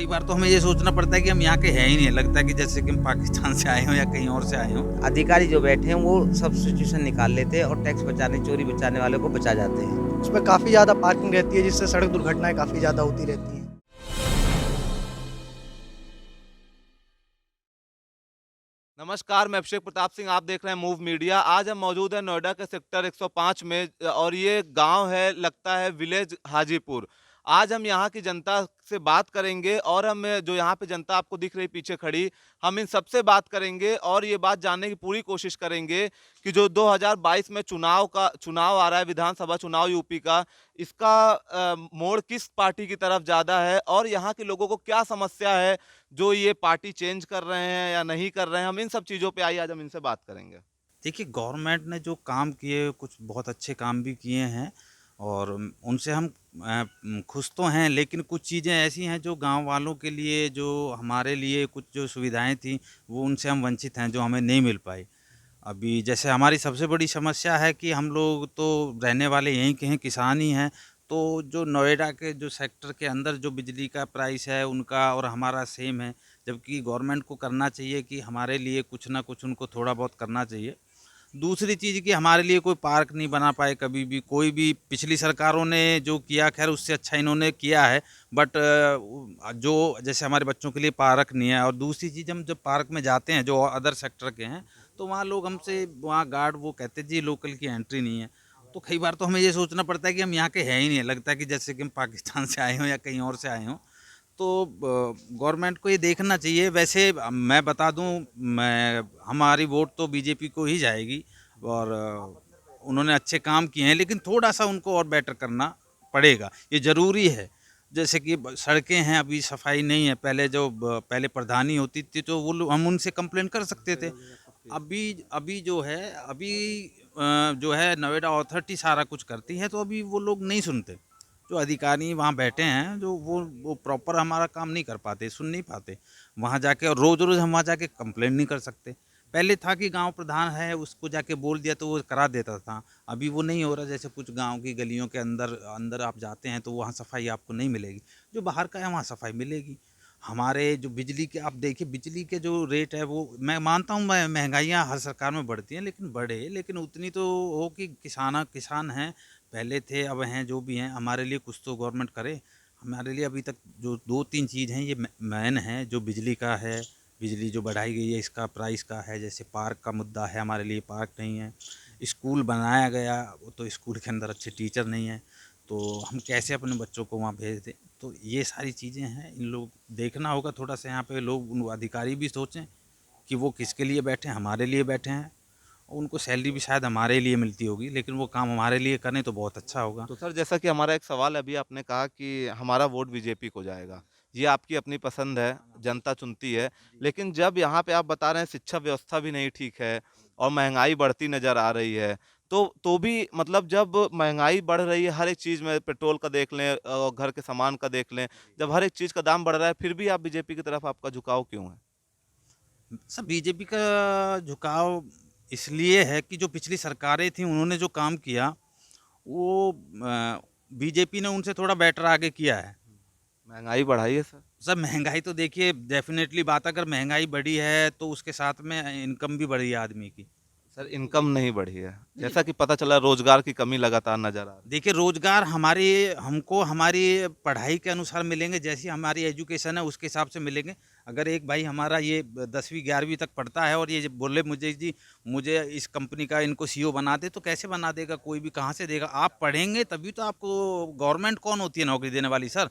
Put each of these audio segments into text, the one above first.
कई बार तो हमें ये सोचना पड़ता है कि हम यहाँ के हैं ही नहीं, लगता है कि जैसे कि हम पाकिस्तान से आए हों या कहीं और से आए हों। अधिकारी जो बैठे हैं वो सब सिचुएशन निकाल लेते हैं और टैक्स बचाने, चोरी बचाने वालों को बचा जाते हैं। उसमें काफ़ी ज़्यादा पार्किंग रहती है जिससे सड़क दुर्घटनाएँ काफ़ी ज़्यादा होती रहती हैं। नमस्कार, मैं अभिषेक प्रताप सिंह, आप देख रहे हैं मूव मीडिया। आज हम मौजूद हैं नोएडा के सेक्टर 105 में और ये गांव है, लगता है विलेज हाजीपुर। आज हम यहाँ की जनता से बात करेंगे और हम जो यहाँ पे जनता आपको दिख रही पीछे खड़ी, हम इन सबसे बात करेंगे और ये बात जानने की पूरी कोशिश करेंगे कि जो 2022 में चुनाव आ रहा है, विधानसभा चुनाव यूपी का, इसका मोड़ किस पार्टी की तरफ ज़्यादा है और यहाँ के लोगों को क्या समस्या है जो ये पार्टी चेंज कर रहे हैं या नहीं कर रहे हैं। हम इन सब चीज़ों पे आइए आज हम इनसे बात करेंगे। देखिए, गवर्नमेंट ने जो काम किए, कुछ बहुत अच्छे काम भी किए हैं और उनसे हम खुश तो हैं, लेकिन कुछ चीज़ें ऐसी हैं जो गाँव वालों के लिए, जो हमारे लिए कुछ जो सुविधाएँ थी, वो उनसे हम वंचित हैं, जो हमें नहीं मिल पाई। अभी जैसे हमारी सबसे बड़ी समस्या है कि हम लोग तो रहने वाले यहीं के हैं, किसान ही हैं। तो जो नोएडा के जो सेक्टर के अंदर जो बिजली का प्राइस है उनका और हमारा सेम है, जबकि गवर्नमेंट को करना चाहिए कि हमारे लिए कुछ ना कुछ उनको थोड़ा बहुत करना चाहिए। दूसरी चीज़ कि हमारे लिए कोई पार्क नहीं बना पाए कभी भी, कोई भी। पिछली सरकारों ने जो किया, खैर उससे अच्छा इन्होंने किया है, बट जो जैसे हमारे बच्चों के लिए पार्क नहीं है। और दूसरी चीज़, हम जब पार्क में जाते हैं जो अदर सेक्टर के हैं, तो वहाँ लोग हमसे, वहाँ गार्ड वो कहते हैं जी लोकल की एंट्री नहीं है। तो कई बार तो हमें ये सोचना पड़ता है कि हम यहाँ के हैं ही नहीं, लगता है कि जैसे कि हम पाकिस्तान से आए हों या कहीं और से आए हों। तो गवर्नमेंट को ये देखना चाहिए। वैसे मैं बता दूं, मैं हमारी वोट तो बीजेपी को ही जाएगी और उन्होंने अच्छे काम किए हैं, लेकिन थोड़ा सा उनको और बेटर करना पड़ेगा, ये ज़रूरी है। जैसे कि सड़कें हैं, अभी सफाई नहीं है। पहले जो पहले प्रधानी होती थी तो वो हम उनसे कंप्लेन कर सकते थे। अभी अभी जो है, अभी जो है नोएडा अथॉरिटी सारा कुछ करती है, तो अभी वो लोग नहीं सुनते। जो अधिकारी वहाँ बैठे हैं, जो वो प्रॉपर हमारा काम नहीं कर पाते, सुन नहीं पाते वहाँ जाके। और रोज़ रोज़ हम वहाँ जाके कंप्लेंट नहीं कर सकते। पहले था कि गांव प्रधान है, उसको जाके बोल दिया तो वो करा देता था। अभी वो नहीं हो रहा। जैसे कुछ गांव की गलियों के अंदर अंदर आप जाते हैं तो वहाँ सफाई आपको नहीं मिलेगी, जो बाहर का है वहाँ सफाई मिलेगी। हमारे जो बिजली के, आप देखिए बिजली के जो रेट है, वो मैं मानता हूँ, मैं महंगाइयाँ हर सरकार में बढ़ती हैं, लेकिन बढ़े, लेकिन उतनी तो हो कि किसान हैं, पहले थे अब हैं, जो भी हैं, हमारे लिए कुछ तो गवर्नमेंट करे। हमारे लिए अभी तक जो दो तीन चीज़ हैं ये मेन है, जो बिजली का है, बिजली जो बढ़ाई गई है इसका प्राइस का है। जैसे पार्क का मुद्दा है, हमारे लिए पार्क नहीं है। स्कूल बनाया गया, वो तो स्कूल के अंदर अच्छे टीचर नहीं हैं, तो हम कैसे अपने बच्चों को वहाँ भेज दें। तो ये सारी चीज़ें हैं, इन लोग देखना होगा थोड़ा सा। यहाँ पे लोग, उन अधिकारी भी सोचें कि वो किसके लिए बैठे हैं, हमारे लिए बैठे हैं। उनको सैलरी भी शायद हमारे लिए मिलती होगी, लेकिन वो काम हमारे लिए करें तो बहुत अच्छा होगा। तो सर, जैसा कि हमारा एक सवाल है, अभी आपने कहा कि हमारा वोट बीजेपी को जाएगा। ये आपकी अपनी पसंद है, जनता चुनती है। लेकिन जब यहाँ पे आप बता रहे हैं शिक्षा व्यवस्था भी नहीं ठीक है और महँगाई बढ़ती नज़र आ रही है, तो भी मतलब जब महँगाई बढ़ रही है, हर एक चीज़ में पेट्रोल का देख लें घर के सामान का देख लें, जब हर एक चीज़ का दाम बढ़ रहा है, फिर भी आप बीजेपी की तरफ आपका झुकाव क्यों है? सब बीजेपी का झुकाव इसलिए है कि जो पिछली सरकारें थी उन्होंने जो काम किया, वो बीजेपी ने उनसे थोड़ा बेटर आगे किया है। महँगाई बढ़ाई है सर? सर महंगाई तो देखिए, डेफिनेटली बात, अगर महंगाई बढ़ी है तो उसके साथ में इनकम भी बढ़ी है आदमी की। सर, इनकम नहीं बढ़ी है। जैसा कि पता चला रोज़गार की कमी लगातार नज़र आ रही है। देखिए, रोज़गार हमारी, हमको हमारी पढ़ाई के अनुसार मिलेंगे, जैसी हमारी एजुकेशन है उसके हिसाब से मिलेंगे। अगर एक भाई हमारा ये 10वीं 11वीं तक पढ़ता है और ये बोले मुझे जी, मुझे इस कंपनी का इनको सीईओ बना दे, तो कैसे बना देगा? कोई भी कहाँ से देगा? आप पढ़ेंगे तभी तो आपको। गवर्नमेंट कौन होती है नौकरी देने वाली सर?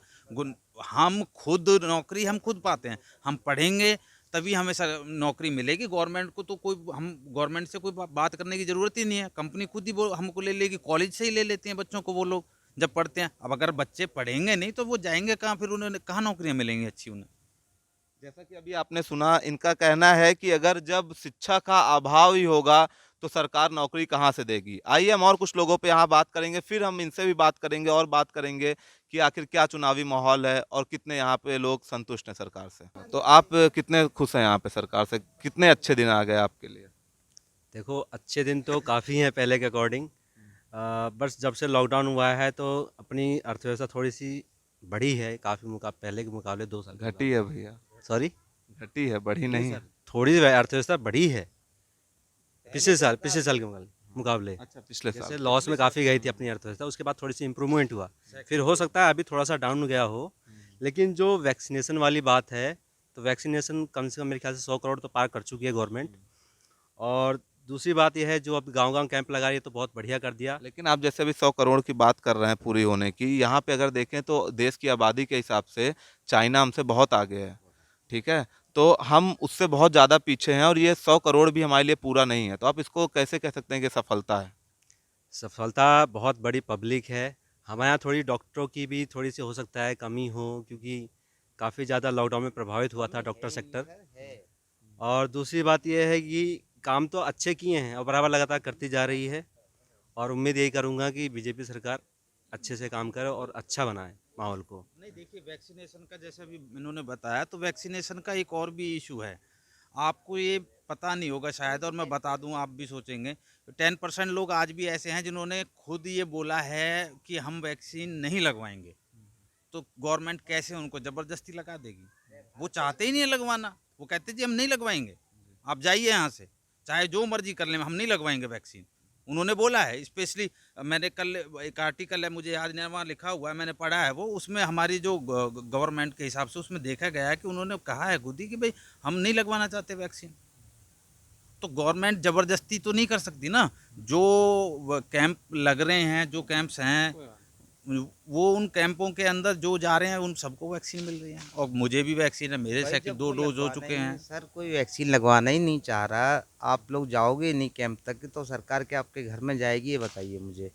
हम खुद नौकरी हम खुद पाते हैं। हम पढ़ेंगे तभी हमें नौकरी मिलेगी। गवर्नमेंट को तो कोई, हम गवर्नमेंट से कोई बात करने की ज़रूरत ही नहीं है। कंपनी खुद ही वो हमको ले लेगी। कॉलेज से ही ले लेते हैं बच्चों को वो लोग जब पढ़ते हैं। अब अगर बच्चे पढ़ेंगे नहीं तो वो जाएंगे कहाँ? फिर उन्हें कहाँ नौकरियाँ मिलेंगी अच्छी उन्हें? जैसा कि अभी आपने सुना, इनका कहना है कि अगर जब शिक्षा का अभाव ही होगा तो सरकार नौकरी कहाँ से देगी। आइए हम और कुछ लोगों पे यहाँ बात करेंगे, फिर हम इनसे भी बात करेंगे और बात करेंगे कि आखिर क्या चुनावी माहौल है और कितने यहाँ पे लोग संतुष्ट हैं सरकार से। तो आप कितने खुश हैं यहाँ पे सरकार से? कितने अच्छे दिन आ गए आपके लिए? देखो, अच्छे दिन तो काफ़ी हैं पहले के अकॉर्डिंग। बस जब से लॉकडाउन हुआ है तो अपनी अर्थव्यवस्था थोड़ी सी बढ़ी है काफ़ी पहले के मुकाबले 2 साल के घटी है भैया, बाद। सॉरी, घटी है, बढ़ी नहीं है। थोड़ी अर्थव्यवस्था बढ़ी है पिछले साल के मुकाबले। अच्छा, पिछले जैसे साल लॉस में काफ़ी गई थी अपनी अर्थव्यवस्था, उसके बाद थोड़ी सी इम्प्रूवमेंट हुआ। फिर हो सकता है अभी थोड़ा सा डाउन गया हो, लेकिन जो वैक्सीनेशन वाली बात है, तो वैक्सीनेशन कम से कम मेरे ख्याल से 100 करोड़ तो पार कर चुकी है गवर्नमेंट। और दूसरी बात यह है, जो अब गांव-गांव कैंप लगा रही है, तो बहुत बढ़िया कर दिया। लेकिन आप जैसे अभी 100 करोड़ की बात कर रहे हैं पूरी होने की, यहाँ पे अगर देखें तो देश की आबादी के हिसाब से चाइना हमसे बहुत आगे है, ठीक है? तो हम उससे बहुत ज़्यादा पीछे हैं और ये 100 करोड़ भी हमारे लिए पूरा नहीं है। तो आप इसको कैसे कह सकते हैं कि सफलता है? सफलता बहुत बड़ी पब्लिक है। हमारे यहाँ थोड़ी डॉक्टरों की भी थोड़ी सी हो सकता है कमी हो, क्योंकि काफ़ी ज़्यादा लॉकडाउन में प्रभावित हुआ था डॉक्टर सेक्टर। और दूसरी बात यह है कि काम तो अच्छे किए हैं और बराबर लगातार करती जा रही है। और उम्मीद यही करूँगा कि बीजेपी सरकार अच्छे से काम करे और अच्छा बनाए माहौल को। नहीं, देखिए वैक्सीनेशन का जैसा भी इन्होंने बताया, तो वैक्सीनेशन का एक और भी इशू है। आपको ये पता नहीं होगा शायद, और मैं बता दूं, आप भी सोचेंगे, 10% लोग आज भी ऐसे हैं जिन्होंने खुद ये बोला है कि हम वैक्सीन नहीं लगवाएंगे। तो गवर्नमेंट कैसे उनको ज़बरदस्ती लगा देगी? वो चाहते ही नहीं है लगवाना, वो कहते जी हम नहीं लगवाएंगे, आप जाइए यहाँ से, चाहे जो मर्जी कर लें, हम नहीं लगवाएंगे वैक्सीन। उन्होंने बोला है स्पेशली। मैंने कल एक आर्टिकल है, मुझे याद नहीं, वहाँ लिखा हुआ है, मैंने पढ़ा है वो, उसमें हमारी जो गवर्नमेंट के हिसाब से उसमें देखा गया है कि उन्होंने कहा है खुद ही कि भाई हम नहीं लगवाना चाहते वैक्सीन। तो गवर्नमेंट ज़बरदस्ती तो नहीं कर सकती ना। जो कैंप लग रहे हैं, जो कैंप्स हैं, वो उन कैंपों के अंदर जो जा रहे हैं उन सबको वैक्सीन मिल रही है। और मुझे भी वैक्सीन है, मेरे भाई सेकंड जब 2 कोई डोज हो लगवाना चुके ही नहीं, हैं। सर कोई वैक्सीन लगवाना ही नहीं चाह रहा, आप लोग जाओगे ही नहीं कैंप तक, तो सरकार क्या आपके घर में जाएगी, ये बताइए मुझे।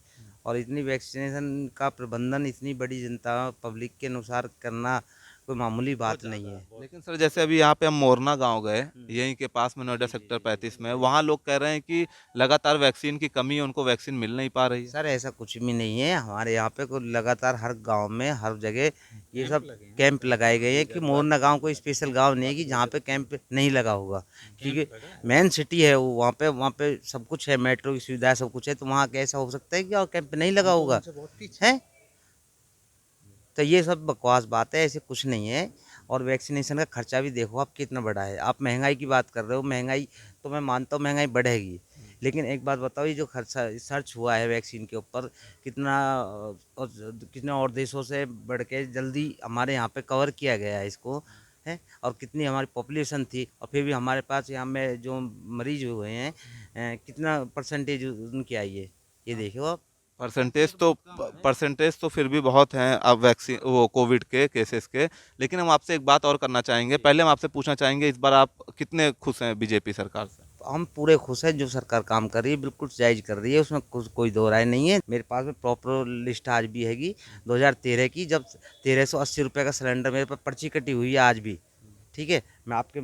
और इतनी वैक्सीनेशन का प्रबंधन इतनी बड़ी जनता पब्लिक के अनुसार करना कोई मामूली बात नहीं है। लेकिन सर जैसे अभी यहाँ पे हम मोरना गांव गए, यहीं के पास में नोएडा सेक्टर 35 में, वहाँ लोग कह रहे हैं कि लगातार वैक्सीन की कमी है, उनको वैक्सीन मिल नहीं पा रही है। सर ऐसा कुछ भी नहीं है, हमारे यहाँ पे कोई लगातार हर गांव में हर जगह ये सब कैंप लगाए गए हैं। कि मोरना गांव कोई स्पेशल गांव नहीं है कि जहाँ पे कैंप नहीं लगा होगा, क्योंकि मेन सिटी है वो, वहाँ पे सब कुछ है, मेट्रो की सुविधा सब कुछ है, तो वहाँ कैसा हो सकता है कि और कैंप नहीं लगा होगा है? तो ये सब बकवास बात है, ऐसे कुछ नहीं है। और वैक्सीनेशन का खर्चा भी देखो आप कितना बड़ा है। आप महंगाई की बात कर रहे हो, महंगाई तो मैं मानता हूँ महंगाई बढ़ेगी, लेकिन एक बात बताओ, ये जो खर्चा सर्च हुआ है वैक्सीन के ऊपर, कितना और कितने और देशों से बढ़ के जल्दी हमारे यहाँ पे कवर किया गया है इसको, है। और कितनी हमारी पॉपुलेशन थी, और फिर भी हमारे पास यहाँ में जो मरीज हुए हैं, कितना परसेंटेज उनकी आई है, ये देखो आप। परसेंटेज तो फिर भी बहुत हैं अब वैक्सीन वो कोविड के केसेस के। लेकिन हम आपसे एक बात और करना चाहेंगे, पहले हम आपसे पूछना चाहेंगे इस बार आप कितने खुश हैं बीजेपी सरकार से? हम पूरे खुश हैं, जो सरकार काम कर रही है बिल्कुल जायज़ कर रही है, उसमें कोई दो राय नहीं है। मेरे पास में प्रॉपर लिस्ट आज भी हैगी 2013 की, जब 1380 रुपये का सिलेंडर मेरे पास पर्ची कटी हुई है आज भी, ठीक है। मैं आपके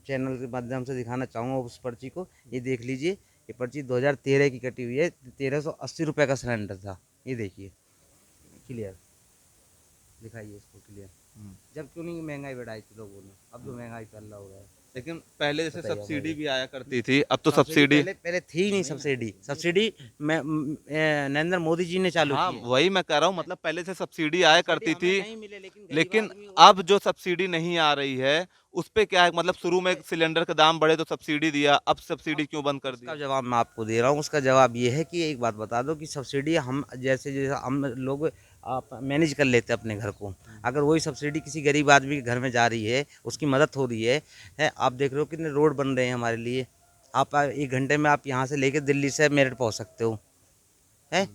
चैनल के माध्यम से दिखाना चाहूँगा उस पर्ची को, ये देख लीजिए, ये पर्ची 2013 की कटी हुई है, 1380 रुपये का सिलेंडर था, ये देखिए क्लियर, दिखाइए इसको क्लियर। जब क्यों नहीं महंगाई बढ़ाई थी लोगों ने, अब जो महंगाई चल रहा हो रहा है। लेकिन पहले जैसे बताइए, सब्सिडी बताइए। भी आया करती थी, अब तो सब्सिडी पहले थी ही नहीं सब्सिडी। सब्सिडी नरेंद्र मोदी जी ने चालू हाँ की है। वही मैं कह रहा हूँ, मतलब पहले से सब्सिडी आया करती सब्सिडी थी, हमें नहीं मिले, लेकिन गरीब लेकिन आदमी अब जो सब्सिडी नहीं आ रही है उस पे क्या है, मतलब शुरू में सिलेंडर के दाम बढ़े तो सब्सिडी दिया, अब सब्सिडी क्यों बंद कर उसका दी? जवाब मैं आपको दे रहा हूँ। उसका जवाब ये है कि एक बात बता दो कि सब्सिडी हम जैसे जैसे हम लोग आप मैनेज कर लेते हैं अपने घर को, अगर वही सब्सिडी किसी गरीब आदमी के घर में जा रही है, उसकी मदद हो रही है। आप देख रहे हो कितने रोड बन रहे हैं हमारे लिए, आप 1 घंटे में आप यहाँ से लेके दिल्ली से मेरठ पहुँच सकते हो, है।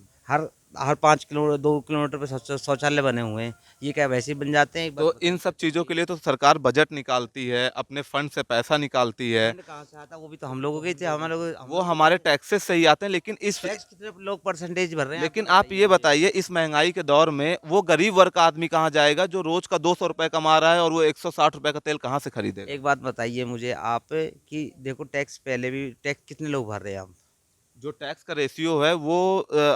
हर 5 किलोमीटर 2 किलोमीटर पे शौचालय बने हुए हैं, ये क्या वैसे ही बन जाते हैं? एक बात तो बताइए। इन सब चीजों के लिए तो सरकार बजट निकालती है, अपने फंड से पैसा निकालती है, फंड कहाँ से आता, वो भी तो हम लोगों के ही थे, हमारे लोग वो हमारे टैक्सेस से ही आते हैं। लेकिन इस टैक्स कितने लोग परसेंटेज भर रहे हैं, लेकिन आप ये बताइए, इस महंगाई के दौर में वो गरीब वर्ग का आदमी कहाँ जाएगा जो रोज का 200 रुपए कमा रहा है, और वो 160 रुपए का तेल कहाँ से खरीदेगा? एक बात बताइए मुझे आप कि देखो टैक्स पहले भी टैक्स कितने लोग भर रहे हैं आप? जो टैक्स का रेशियो है वो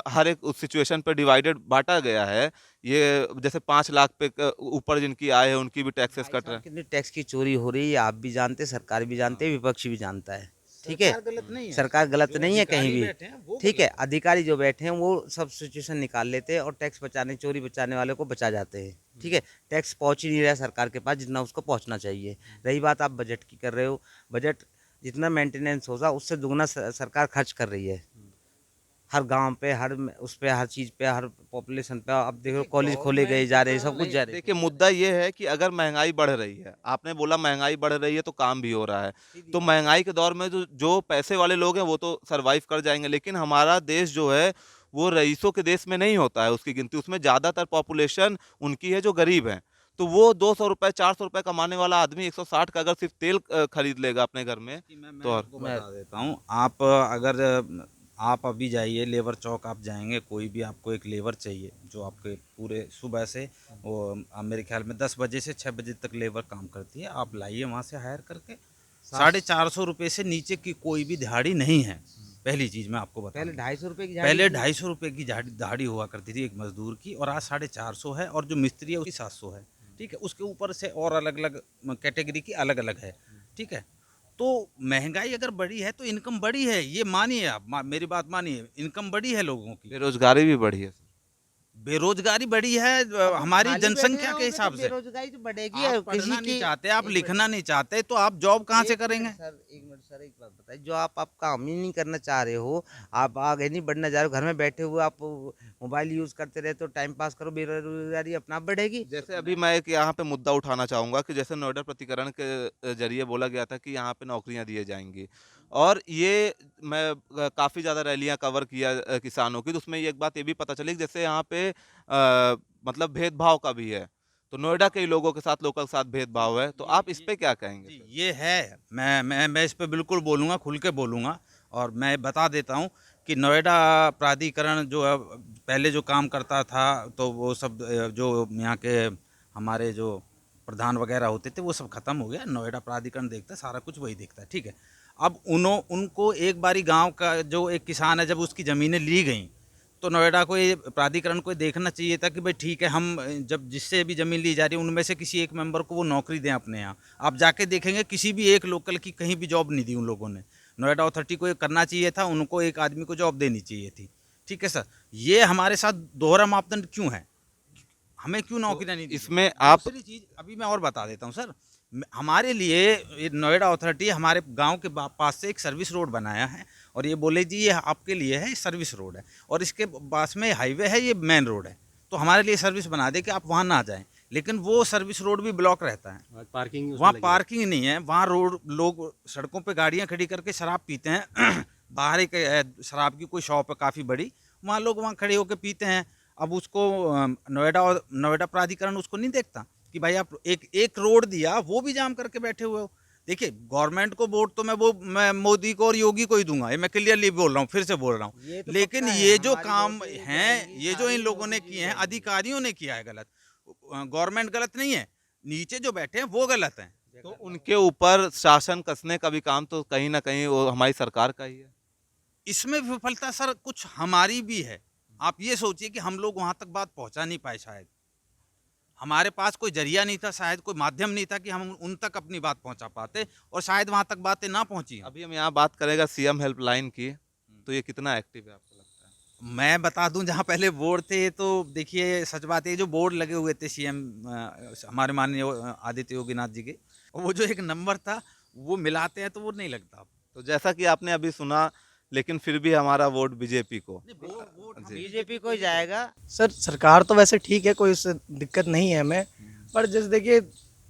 हर एक सिचुएशन पे डिवाइडेड बांटा गया है। ये जैसे 5 लाख पे ऊपर जिनकी आय है उनकी भी टैक्सेस भाई कट रहे साहब, हैं। कितनी टैक्स की चोरी हो रही है आप भी जानते, सरकार भी जानते है, विपक्ष भी जानता है, ठीक है। सरकार गलत नहीं है, सरकार गलत जो नहीं है कहीं अधिकारी भी, बैठे हैं वो ठीक है। गलत अधिकारी जो बैठे हैं वो सब सिचुएशन निकाल लेते हैं और टैक्स बचाने चोरी बचाने वाले को बचा जाते हैं, ठीक है, टैक्स पहुंच ही नहीं रहा है सरकार के पास जितना उसको पहुंचना चाहिए। रही बात आप बजट की कर रहे हो, बजट जितना मेंटेनेंस होगा उससे दुगना सरकार खर्च कर रही है। हर गांव पे, उस पे, हर चीज़ पे, हर पॉपुलेशन पे। अब देखो कॉलेज खोले गए जा रहे हैं, सब कुछ जा रहे देखिए मुद्दा ये है कि अगर महंगाई बढ़ रही है, आपने बोला महंगाई बढ़ रही है तो काम भी हो रहा है, तो महंगाई के दौर में जो जो पैसे वाले लोग हैं वो तो सरवाइव कर जाएंगे, लेकिन हमारा देश जो है वो रईसों के देश में नहीं होता है उसकी गिनती, उसमें ज़्यादातर पॉपुलेशन उनकी है जो गरीब हैं। तो वो 200 रुपये 400 रुपये कमाने वाला आदमी 160 का अगर सिर्फ तेल खरीद लेगा अपने घर में कि मैं तो और आपको बता देता हूँ। आप अगर आप अभी जाइए लेबर चौक, आप जाएंगे कोई भी, आपको एक लेबर चाहिए जो आपके पूरे सुबह से वो मेरे ख्याल में 10 बजे से 6 बजे तक लेबर काम करती है। आप लाइए वहाँ से हायर करके, 450 रुपये से नीचे की कोई भी दिहाड़ी नहीं है। पहली चीज़ मैं आपको बता पहले दूं। 250 रुपये की पहले झाड़ी थी। 250 रुपये की दिहाड़ी हुआ करती थी एक मजदूर की, और आज 450 है, और जो मिस्त्री है उसकी 700 है। ठीक है, उसके ऊपर से और अलग अलग कैटेगरी की अलग अलग है। ठीक है, तो महंगाई अगर बढ़ी है तो इनकम बढ़ी है, ये मानिए आप, मेरी बात मानिए, इनकम बढ़ी है लोगों की। बेरोजगारी भी बढ़ी है। बेरोजगारी बढ़ी है अब तुम हमारी खाली बैठे जनसंख्या के रहोगे तो हिसाब से। बेरोजगारी तो बढ़ेगी। आप और पढ़ना किसी नहीं की चाहते, आप एक मिनट लिखना नहीं चाहते, तो आप जॉब कहाँ से एक करेंगे? मिनट सर, एक मिनट सर, एक बात बताइए, जो आप काम ही नहीं करना चाह रहे हो, आप आगे नहीं बढ़ना चाह रहे हो, घर में बैठे हुए आप मोबाइल यूज करते रहते हो, टाइम पास करो, बेरोजगारी अपना आप बढ़ेगी। जैसे अभी मैं एक यहाँ पे मुद्दा उठाना चाहूँगा कि जैसे नोएडा प्रतिकरण के जरिए बोला गया था कि यहाँ पे नौकरियाँ दिए जाएंगी, और ये मैं काफ़ी ज़्यादा रैलियाँ कवर किया किसानों की, तो उसमें ये एक बात ये भी पता चली कि जैसे यहाँ पे मतलब भेदभाव का भी है, तो नोएडा के ही लोगों के साथ लोगों के साथ भेदभाव है, तो आप इस पे क्या कहेंगे जी, फिर? ये है। मैं इस पे बिल्कुल बोलूँगा, खुल के बोलूँगा, और मैं बता देता हूँ कि नोएडा प्राधिकरण जो है पहले जो काम करता था, तो वो सब जो यहाँ के हमारे जो प्रधान वगैरह होते थे वो सब खत्म हो गया। नोएडा प्राधिकरण देखता है, सारा कुछ वही देखता है। ठीक है, अब उनको एक बारी गांव का जो एक किसान है, जब उसकी ज़मीनें ली गई, तो नोएडा को, ये प्राधिकरण को देखना चाहिए था कि भाई ठीक है, हम जब जिससे भी ज़मीन ली जा रही है उनमें से किसी एक मेंबर को वो नौकरी दें अपने यहाँ। आप जाके देखेंगे किसी भी एक लोकल की कहीं भी जॉब नहीं दी उन लोगों ने। नोएडा अथॉरिटी को ये करना चाहिए था, उनको एक आदमी को जॉब देनी चाहिए थी। ठीक है सर, ये हमारे साथ दोहरा मापदंड क्यों है? हमें क्यों नौकरियां नहीं दी गई? इसमें आप दूसरी चीज़ अभी मैं और बता देता हूँ सर। हमारे लिए ये नोएडा अथॉरिटी हमारे गांव के पास से एक सर्विस रोड बनाया है, और ये बोले जी ये आपके लिए है, सर्विस रोड है, और इसके पास में हाईवे है, ये मेन रोड है, तो हमारे लिए सर्विस बना दे कि आप वहाँ ना जाएं। लेकिन वो सर्विस रोड भी ब्लॉक रहता है, पार्किंग वहाँ पार्किंग नहीं है, वहाँ रोड, लोग सड़कों पे गाड़ियाँ खड़ी करके शराब पीते हैं। बाहर एक शराब की कोई शॉप है काफ़ी बड़ी, वहाँ लोग वहाँ खड़े होकर पीते हैं। अब उसको नोएडा प्राधिकरण उसको नहीं देखता कि भाई आप एक एक रोड दिया, वो भी जाम करके बैठे हुए हो। देखिए, गवर्नमेंट को वोट तो मैं मोदी को और योगी को ही दूंगा, ये मैं क्लियरली बोल रहा हूँ, फिर से बोल रहा ये हूँ। तो लेकिन पक्का है, ये जो हमारी काम वोटें हैं, जाएंगी ये जो सारी इन लोगों ने मोदी की किए हैं, जाएंगी। अधिकारियों ने किया है गलत। गवर्नमेंट गलत नहीं है, नीचे जो बैठे हैं वो गलत हैं। तो उनके ऊपर शासन कसने का भी काम तो कहीं ना कहीं वो हमारी सरकार का ही है। इसमें विफलता सर कुछ हमारी भी है। आप ये सोचिए कि हम लोग वहां तक बात पहुंचा नहीं पाए, शायद हमारे पास कोई जरिया नहीं था, शायद कोई माध्यम नहीं था कि हम उन तक अपनी बात पहुंचा पाते, और शायद वहां तक बातें ना पहुंची हों। अभी हम यहाँ बात करेगा सीएम हेल्पलाइन की, तो ये कितना एक्टिव है आपको लगता है? मैं बता दूं, जहां पहले बोर्ड थे, तो देखिए सच बात है, जो बोर्ड लगे हुए थे सीएम हमारे माननीय आदित्य योगीनाथ जी के, वो जो एक नंबर था वो मिलाते हैं तो वो नहीं लगता। तो जैसा कि आपने अभी सुना, लेकिन फिर भी हमारा वोट बीजेपी को। जी। बीजेपी को ही जाएगा। सर सरकार तो वैसे ठीक है, कोई उससे दिक्कत नहीं है हमें, पर जैसे देखिए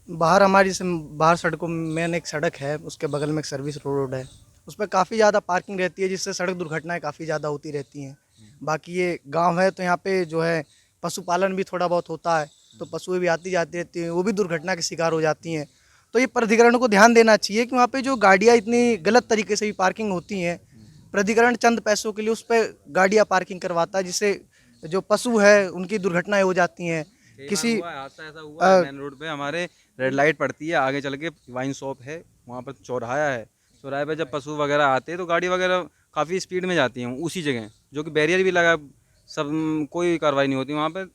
बाहर हमारी जैसे बाहर सड़कों में एक सड़क है, उसके बगल में एक सर्विस रोड है, उस पर काफ़ी ज़्यादा पार्किंग रहती है, जिससे सड़क दुर्घटनाएं काफ़ी ज़्यादा होती रहती हैं। बाकी ये गांव है तो यहाँ पे जो है पशुपालन भी थोड़ा बहुत होता है, तो पशुएं भी आती जाती रहती हैं, वो भी दुर्घटना के शिकार हो जाती हैं। तो ये प्राधिकरण को ध्यान देना चाहिए कि वहाँ पे जो गाड़ियाँ इतनी गलत तरीके से भी पार्किंग होती हैं, प्राधिकरण चंद पैसों के लिए उस पर गाड़ियाँ पार्किंग करवाता है, जिससे जो पशु है उनकी दुर्घटनाएं हो जाती हैं। किसी ऐसा हुआ मेन रोड पे हमारे रेड लाइट पड़ती है, आगे चल के वाइन शॉप है, वहाँ पर चौराहा है, चौराहे पे जब पशु वगैरह आते हैं तो गाड़ी वगैरह काफ़ी स्पीड में जाती हैं उसी जगह, जो कि बैरियर भी लगा, सब कोई कार्रवाई नहीं होती वहाँ पे,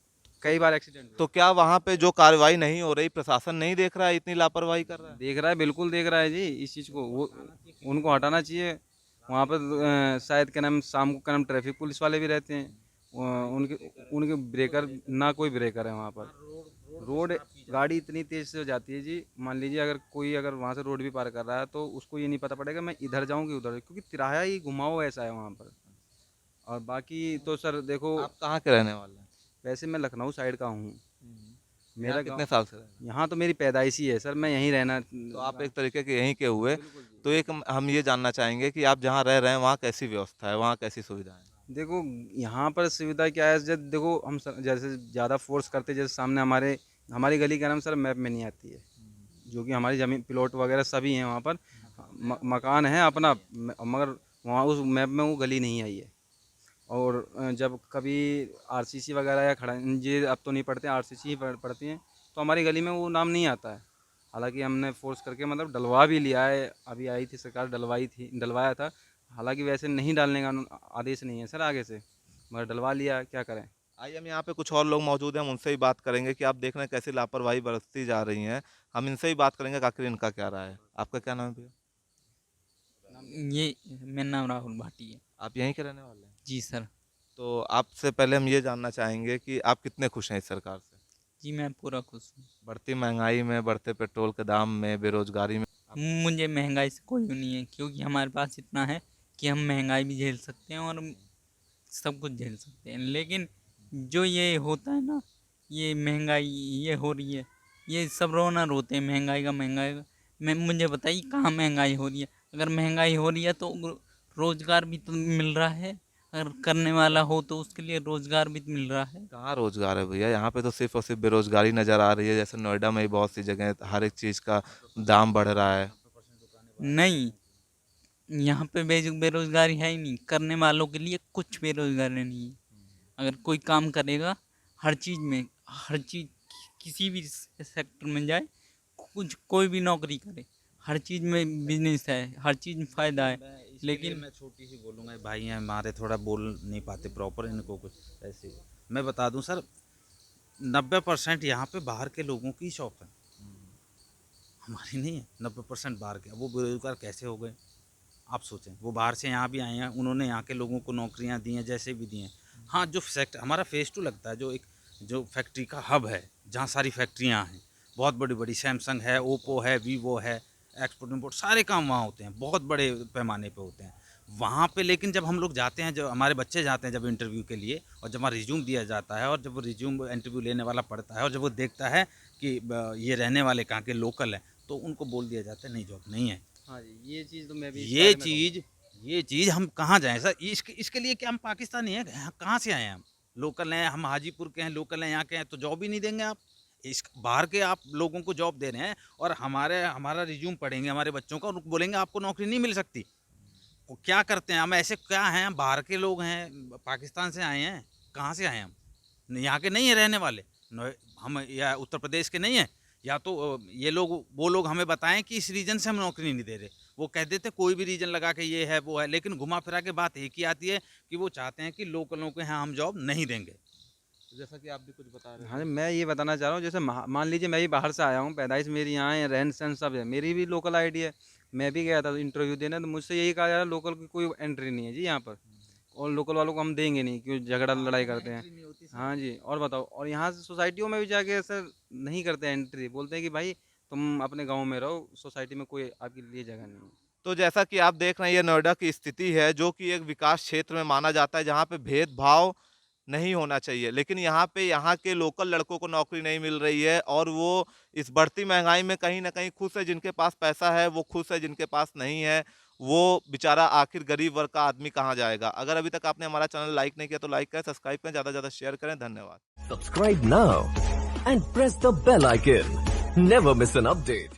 कई बार एक्सीडेंट तो क्या वहाँ पे जो कार्रवाई नहीं हो रही, प्रशासन नहीं देख रहा है, इतनी लापरवाही कर रहा है? देख रहा है, बिल्कुल देख रहा है जी इस चीज़ को, वो उनको हटाना चाहिए। वहाँ पर शायद क्या नाम, शाम को क्या नाम ट्रैफिक पुलिस वाले भी रहते हैं, उनके उनके ब्रेकर, ना कोई ब्रेकर है वहाँ पर। रोड गाड़ी इतनी तेज़ से हो जाती है जी, मान लीजिए अगर वहाँ से रोड भी पार कर रहा है तो उसको ये नहीं पता पड़ेगा मैं इधर जाऊँ कि उधर, क्योंकि तिराहा ही घुमाओ ऐसा है वहाँ पर। और बाकी तो सर देखो, आप कहाँ के रहने वाले हैं? वैसे मैं लखनऊ साइड का हूँ। मेरा यहाँ कितने गाँव साल से रह रहे हैं? यहाँ तो मेरी पैदाइश ही है सर, मैं यहीं रहना। तो आप एक तरीके के यहीं के हुए। तो एक हम ये जानना चाहेंगे कि आप जहाँ रह रहे हैं वहाँ कैसी व्यवस्था है, वहाँ कैसी सुविधा है? देखो यहाँ पर सुविधा क्या है, जब देखो जैसे ज़्यादा फोर्स करते, जैसे सामने हमारी गली का नाम सर मैप में नहीं आती है, जो कि हमारी ज़मीन प्लॉट वगैरह सभी हैं वहाँ पर, मकान है अपना, मगर वहाँ उस मैप में वो गली नहीं आई है। और जब कभी आरसीसी वगैरह या खड़ा ये अब तो नहीं पढ़ते, आरसीसी ही पढ़ती हैं, तो हमारी गली में वो नाम नहीं आता है। हालांकि हमने फोर्स करके मतलब डलवा भी लिया है, अभी आई थी सरकार डलवाया था। हालांकि वैसे नहीं डालने का आदेश नहीं है सर आगे से, मगर डलवा लिया, क्या करें। आइए हम यहाँ पे कुछ और लोग मौजूद हैं, हम उनसे ही बात करेंगे कि आप देख रहे हैं कैसी लापरवाही बरतती जा रही है। हम इनसे ही बात करेंगे कि आखिर इनका क्या राय है। आपका क्या नाम है भैया? ये मेरा नाम राहुल भाटी है। आप यहीं के रहने वाले हैं? जी सर। तो आपसे पहले हम ये जानना चाहेंगे कि आप कितने खुश हैं इस सरकार से? जी मैं पूरा खुश हूँ। बढ़ती महंगाई में, बढ़ते पेट्रोल के दाम में, बेरोजगारी में? मुझे महंगाई से कोई नहीं है, क्योंकि हमारे पास इतना है कि हम महंगाई भी झेल सकते हैं और सब कुछ झेल सकते हैं। लेकिन जो ये होता है ना, ये महंगाई ये हो रही है, ये सब रोना रोते हैं महंगाई का। मुझे बताइए कहाँ महंगाई हो रही है? अगर महंगाई हो रही है तो रोज़गार भी तो मिल रहा है, अगर करने वाला हो तो उसके लिए रोज़गार भी मिल रहा है। कहाँ रोजगार है भैया? यहाँ पे तो सिर्फ और सिर्फ बेरोजगारी नजर आ रही है। जैसे नोएडा में ही बहुत सी जगह हर एक चीज़ का दाम बढ़ रहा है। नहीं, यहाँ पे बेरोजगारी है ही नहीं, करने वालों के लिए कुछ बेरोजगारी नहीं है। अगर कोई काम करेगा, हर चीज़ किसी भी सेक्टर में जाए, कोई भी नौकरी करे, हर चीज़ में बिजनेस है, हर चीज़ में फ़ायदा है। लेकिन मैं छोटी सी बोलूँगा, भाई हैं हमारे, थोड़ा बोल नहीं पाते प्रॉपर, इनको कुछ ऐसे मैं बता दूं सर, 90% यहाँ पे बाहर के लोगों की शॉप है, हमारी नहीं है। 90% बाहर के। वो बेरोजगार कैसे हो गए आप सोचें? वो बाहर से यहाँ भी आए हैं, उन्होंने यहाँ के लोगों को नौकरियाँ दी हैं, जैसे भी दी हैं। हाँ, जो सेक्टर हमारा फेज़ 2 लगता है, जो फैक्ट्री का हब है, जहाँ सारी फैक्ट्रियाँ हैं, बहुत बड़ी बड़ी, सैमसंग है, ओप्पो है, वीवो है, एक्सपोर्ट इम्पोर्ट सारे काम वहाँ होते हैं, बहुत बड़े पैमाने पे होते हैं वहाँ पे। लेकिन जब हम लोग जाते हैं, जब हमारे बच्चे जाते हैं जब इंटरव्यू के लिए, और जब वहाँ रिज्यूम दिया जाता है, और जब वो रिज्यूम इंटरव्यू लेने वाला पढ़ता है, और जब वो देखता है कि ये रहने वाले कहाँ के लोकल हैं, तो उनको बोल दिया जाता है नहीं, जॉब नहीं है। हाँ जी, ये चीज़ तो मैं भी ये चीज़ हम कहाँ जाएँ सर? इसके लिए क्या हम पाकिस्तानी हैं? कहाँ से आए हैं हम? लोकल हैं, हम हाजीपुर के हैं, लोकल हैं, यहाँ के हैं, तो जॉब ही नहीं देंगे आप? इस बाहर के आप लोगों को जॉब दे रहे हैं, और हमारा रिज्यूम पढ़ेंगे हमारे बच्चों का, और बोलेंगे आपको नौकरी नहीं मिल सकती। वो क्या करते हैं हम? ऐसे क्या हैं? हम बाहर के लोग हैं, पाकिस्तान से आए हैं, कहाँ से आए हैं हम? यहाँ के नहीं है रहने वाले, हम या उत्तर प्रदेश के नहीं हैं। या तो वो लोग हमें बताएं कि इस रीजन से हम नौकरी नहीं दे रहे। वो कह देते कोई भी रीजन लगा के ये है वो है, लेकिन घुमा फिरा के बात एक ही आती है कि वो चाहते हैं कि लोकलों के यहाँ हम जॉब नहीं देंगे। जैसा कि आप भी कुछ बता रहे हाँ, मैं ये बताना चाह रहा हूँ, जैसे मान लीजिए मैं भी बाहर से आया हूँ, पैदाइश मेरी यहाँ है, रहन सहन सब है, मेरी भी लोकल आईडी है। मैं भी गया था इंटरव्यू देने, तो मुझसे यही कहा जा रहा है लोकल की कोई एंट्री नहीं है जी यहाँ पर, और लोकल वालों को हम देंगे नहीं, क्यों झगड़ा लड़ाई करते हैं। हाँ जी, और बताओ, और यहाँ से सोसाइटियों में भी जाके सर नहीं करते एंट्री, बोलते हैं कि भाई तुम अपने गाँव में रहो, सोसाइटी में कोई आपके लिए जगह नहीं है। तो जैसा कि आप देख रहे हैं, ये नोएडा की स्थिति है, जो कि एक विकास क्षेत्र में माना जाता है, जहाँ पे भेदभाव नहीं होना चाहिए। लेकिन यहाँ पे यहाँ के लोकल लड़कों को नौकरी नहीं मिल रही है, और वो इस बढ़ती महंगाई में कहीं ना कहीं खुश है। जिनके पास पैसा है वो खुश है, जिनके पास नहीं है वो बेचारा आखिर गरीब वर्ग का आदमी कहाँ जाएगा। अगर अभी तक आपने हमारा चैनल लाइक नहीं किया तो लाइक करें, सब्सक्राइब करें, ज़्यादा से ज़्यादा शेयर करें। धन्यवाद। Subscribe now and press the bell icon. Never miss an update.